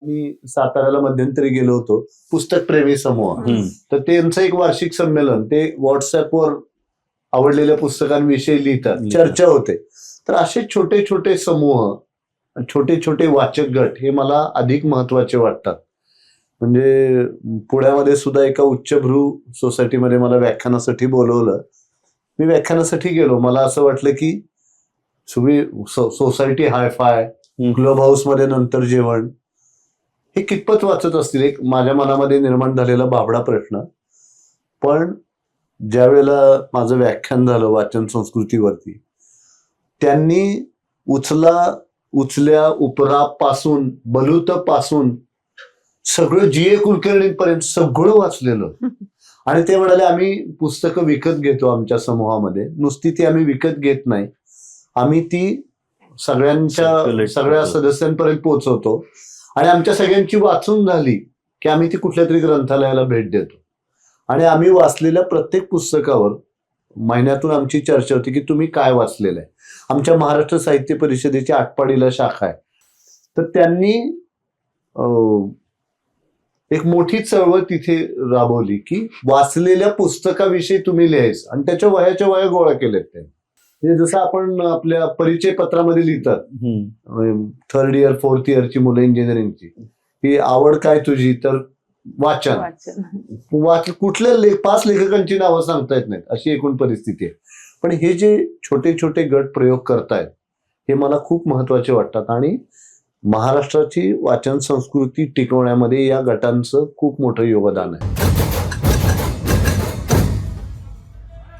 मी साताऱ्याला मध्यंतरी गेलो होतो, पुस्तक प्रेमी समूह. तर त्यांचं एक वार्षिक संमेलन, ते व्हॉट्सअपवर आवडलेल्या पुस्तकांविषयी लिहितात, चर्चा होते. तर असे छोटे छोटे समूह, छोटे छोटे वाचक गट हे मला अधिक महत्वाचे वाटतात. म्हणजे पुण्यामध्ये सुद्धा एका उच्चभ्रू सोसायटीमध्ये मला व्याख्यानासाठी बोलवलं. मी व्याख्यानासाठी गेलो. मला असं वाटलं की सगळी सोसायटी हायफाय, क्लब हाऊस मध्ये नंतर जेवण, हे कितपत वाचत असतील, एक माझ्या मनामध्ये निर्माण झालेला बाबडा प्रश्न. पण ज्या वेळेला माझं व्याख्यान झालं वाचन संस्कृतीवरती, त्यांनी उचल्या उपरापासून बलूत पासून सगळं जी.ए. कुलकर्णींपर्यंत सगळं वाचलेलं. आणि ते म्हणाले, आम्ही पुस्तकं विकत घेतो आमच्या समूहामध्ये. नुसती ती आम्ही विकत घेत नाही, आम्ही ती सगळ्या सदस्यांपर्यंत पोहोचवतो. आणि आमच्या सगळ्यांची वाचून झाली की आम्ही ती कुठल्या तरी ग्रंथालयाला भेट देतो. आणि आम्ही वाचलेल्या प्रत्येक पुस्तकावर महिन्यातून आमची चर्चा होती की तुम्ही काय वाचलेलं आहे. आमच्या महाराष्ट्र साहित्य परिषदेची आटपाडीला शाखा आहे. तर त्यांनी एक मोठी चळवळ तिथे राबवली की वाचलेल्या पुस्तकाविषयी तुम्ही लिहायचं, आणि त्याच्या वयाच्या वया गोळा केल्यात त्यांनी. जसं आपण आपल्या परिचय पत्रामध्ये लिहितात, 3rd इयर 4th इयरची मुलं इंजिनिअरिंगची, की आवड काय तुझी, तर वाचन. कुठल्या 5 लेखकांची नावं सांगता येत नाहीत, अशी एकूण परिस्थिती आहे. पण हे जे छोटे छोटे गट प्रयोग करतायत हे मला खूप महत्वाचे वाटतात. आणि महाराष्ट्राची वाचन संस्कृती टिकवण्यामध्ये या गटांचं खूप मोठं योगदान आहे.